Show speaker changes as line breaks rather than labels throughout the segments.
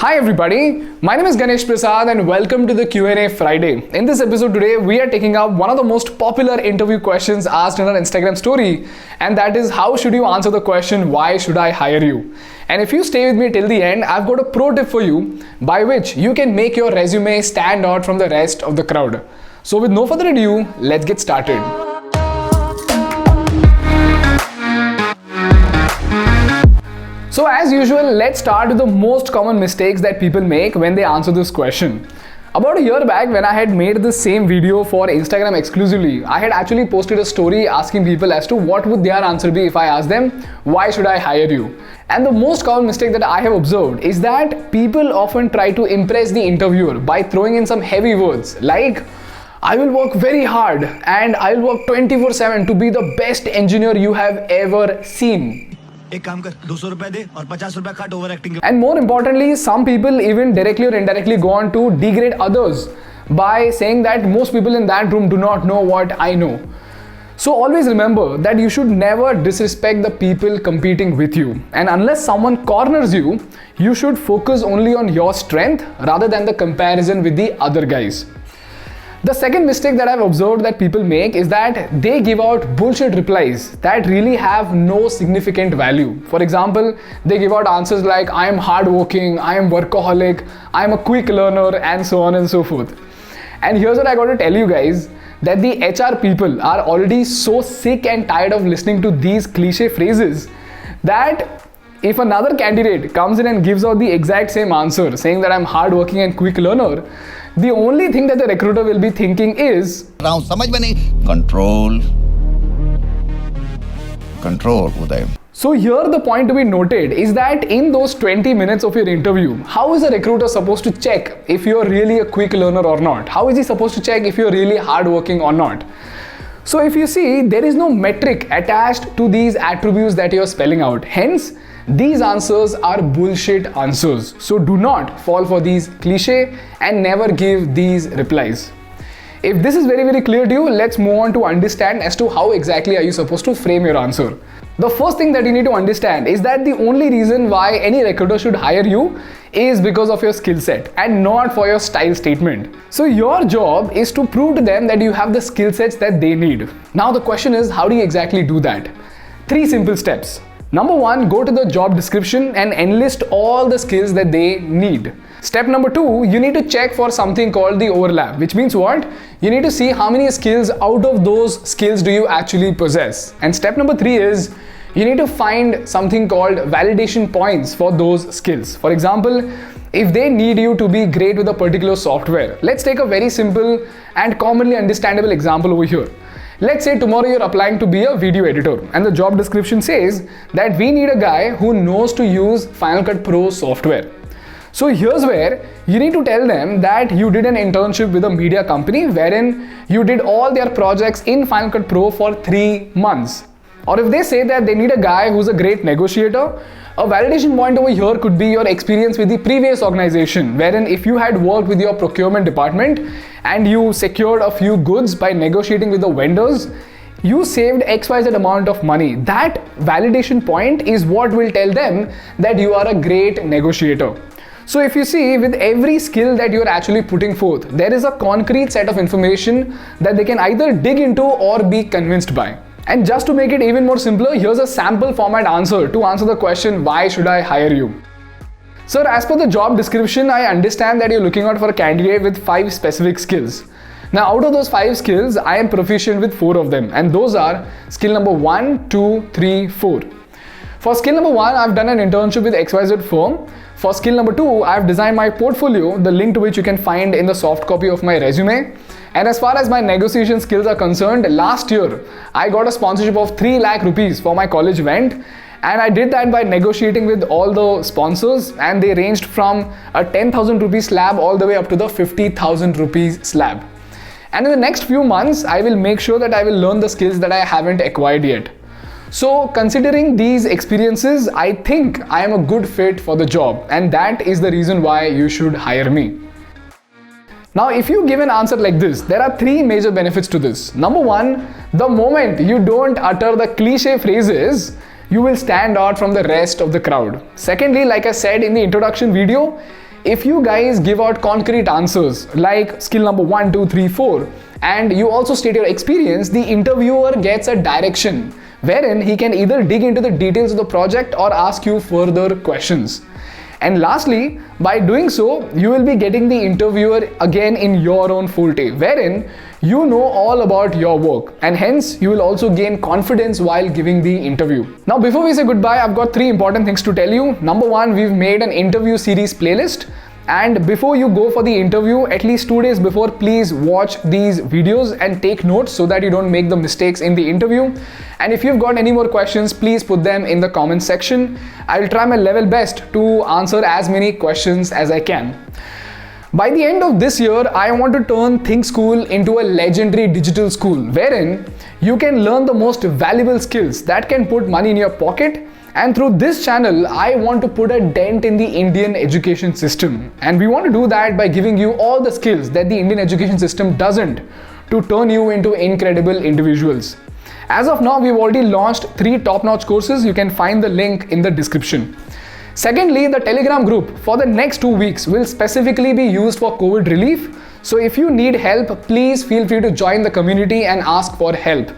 Hi everybody, my name is Ganesh Prasad and welcome to the Q&A Friday. In this episode today, we are taking up one of the most popular interview questions asked in our Instagram story, and that is how should you answer the question, why should I hire you? And if you stay with me till the end, I've got a pro tip for you by which you can make your resume stand out from the rest of the crowd. So with no further ado, let's get started. So as usual, let's start with the most common mistakes that people make when they answer this question. About a year back, when I had made the same video for Instagram exclusively, I had actually posted a story asking people as to what would their answer be if I asked them, why should I hire you? And the most common mistake that I have observed is that people often try to impress the interviewer by throwing in some heavy words like, I will work very hard and I will work 24/7 to be the best engineer you have ever seen.
एक काम कर 200 रुपए दे और 50 रुपए काट over acting के.
And more importantly, some people even directly or indirectly go on to degrade others by saying that most people in that room do not know what I know. So always remember that you should never disrespect the people competing with you. And unless someone corners you, you should focus only on your strength rather than the comparison with the other guys. The second mistake that I've observed that people make is that they give out bullshit replies that really have no significant value. For example, they give out answers like, I am hardworking, I am workaholic, I am a quick learner, and so on and so forth. And here's what I got to tell you guys, that the HR people are already so sick and tired of listening to these cliche phrases that if another candidate comes in and gives out the exact same answer, saying that I'm hardworking and quick learner, the only thing that the recruiter will be thinking is,
समझ में नहीं, control Uday.
So here the point to be noted is that in those 20 minutes of your interview, how is a recruiter supposed to check if you're really a quick learner or not? How is he supposed to check if you're really hardworking or not? So if you see, there is no metric attached to these attributes that you're spelling out. Hence, these answers are bullshit answers. So do not fall for these cliche and never give these replies. If this is very clear to you, let's move on to understand as to how exactly are you supposed to frame your answer. The first thing that you need to understand is that the only reason why any recruiter should hire you is because of your skill set and not for your style statement. So your job is to prove to them that you have the skill sets that they need. Now the question is, how do you exactly do that? 3 simple steps. Number 1, go to the job description and enlist all the skills that they need. Step number 2, you need to check for something called the overlap, which means what? You need to see how many skills out of those skills do you actually possess. And step number 3 is, you need to find something called validation points for those skills. For example, if they need you to be great with a particular software, let's take a very simple and commonly understandable example over here. Let's say tomorrow you're applying to be a video editor and the job description says that we need a guy who knows to use Final Cut Pro software. So here's where you need to tell them that you did an internship with a media company wherein you did all their projects in Final Cut Pro for 3 months. Or if they say that they need a guy who's a great negotiator, a validation point over here could be your experience with the previous organization, wherein if you had worked with your procurement department and you secured a few goods by negotiating with the vendors, you saved XYZ amount of money. That validation point is what will tell them that you are a great negotiator. So if you see, with every skill that you're actually putting forth, there is a concrete set of information that they can either dig into or be convinced by. And just to make it even more simpler, here's a sample format answer to answer the question, why should I hire you? Sir, as per the job description, I understand that you're looking out for a candidate with 5 specific skills. Now, out of those 5 skills, I am proficient with 4 of them. And those are skill number 1, 2, 3, 4. For skill number 1, I've done an internship with XYZ firm. For skill number 2, I've designed my portfolio, the link to which you can find in the soft copy of my resume. And as far as my negotiation skills are concerned, last year, I got a sponsorship of 3 lakh rupees for my college event. And I did that by negotiating with all the sponsors, and they ranged from a 10,000 rupees slab all the way up to the 50,000 rupees slab. And in the next few months, I will make sure that I will learn the skills that I haven't acquired yet. So considering these experiences, I think I am a good fit for the job, and that is the reason why you should hire me. Now, if you give an answer like this, there are 3 major benefits to this. Number 1, the moment you don't utter the cliche phrases, you will stand out from the rest of the crowd. Secondly, like I said in the introduction video, if you guys give out concrete answers like skill number 1, 2, 3, 4, and you also state your experience, the interviewer gets a direction wherein he can either dig into the details of the project or ask you further questions. And lastly, by doing so, you will be getting the interviewer again in your own forte, wherein you know all about your work, and hence you will also gain confidence while giving the interview. Now, before we say goodbye, I've got 3 important things to tell you. Number 1, we've made an interview series playlist. And before you go for the interview, at least 2 days before, please watch these videos and take notes so that you don't make the mistakes in the interview. And if you've got any more questions, please put them in the comment section. I will try my level best to answer as many questions as I can. By the end of this year, I want to turn thinkschool into a legendary digital school wherein you can learn the most valuable skills that can put money in your pocket. And through this channel, I want to put a dent in the Indian education system. And we want to do that by giving you all the skills that the Indian education system doesn't, to turn you into incredible individuals. As of now, we've already launched 3 top-notch courses. You can find the link in the description. Secondly, the Telegram group for the next 2 weeks will specifically be used for COVID relief. So if you need help, please feel free to join the community and ask for help.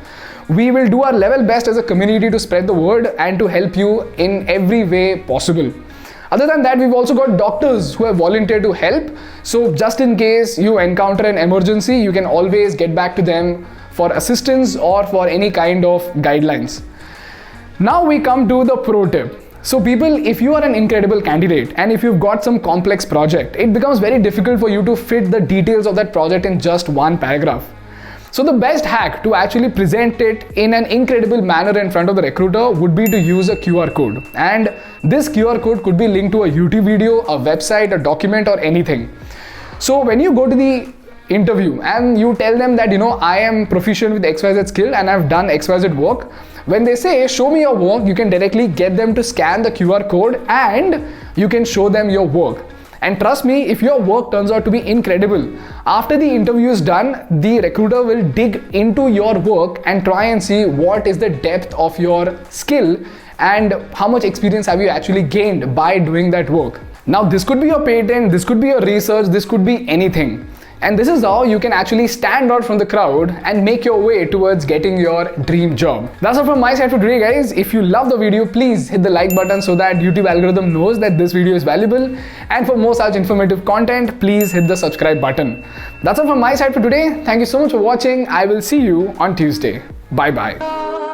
We will do our level best as a community to spread the word and to help you in every way possible. Other than that, we've also got doctors who have volunteered to help. So just in case you encounter an emergency, you can always get back to them for assistance or for any kind of guidelines. Now we come to the pro tip. So people, if you are an incredible candidate and if you've got some complex project, it becomes very difficult for you to fit the details of that project in just 1 paragraph. So the best hack to actually present it in an incredible manner in front of the recruiter would be to use a QR code. And this QR code could be linked to a YouTube video, a website, a document, or anything. So when you go to the interview and you tell them that, I am proficient with XYZ skill and I've done XYZ work, when they say, show me your work, you can directly get them to scan the QR code and you can show them your work. And trust me, if your work turns out to be incredible, after the interview is done, the recruiter will dig into your work and try and see what is the depth of your skill and how much experience have you actually gained by doing that work. Now, this could be your patent, this could be your research, this could be anything. And this is how you can actually stand out from the crowd and make your way towards getting your dream job. That's all from my side for today, guys. If you love the video, please hit the like button so that YouTube algorithm knows that this video is valuable. And for more such informative content, please hit the subscribe button. That's all from my side for today. Thank you so much for watching. I will see you on Tuesday. Bye bye.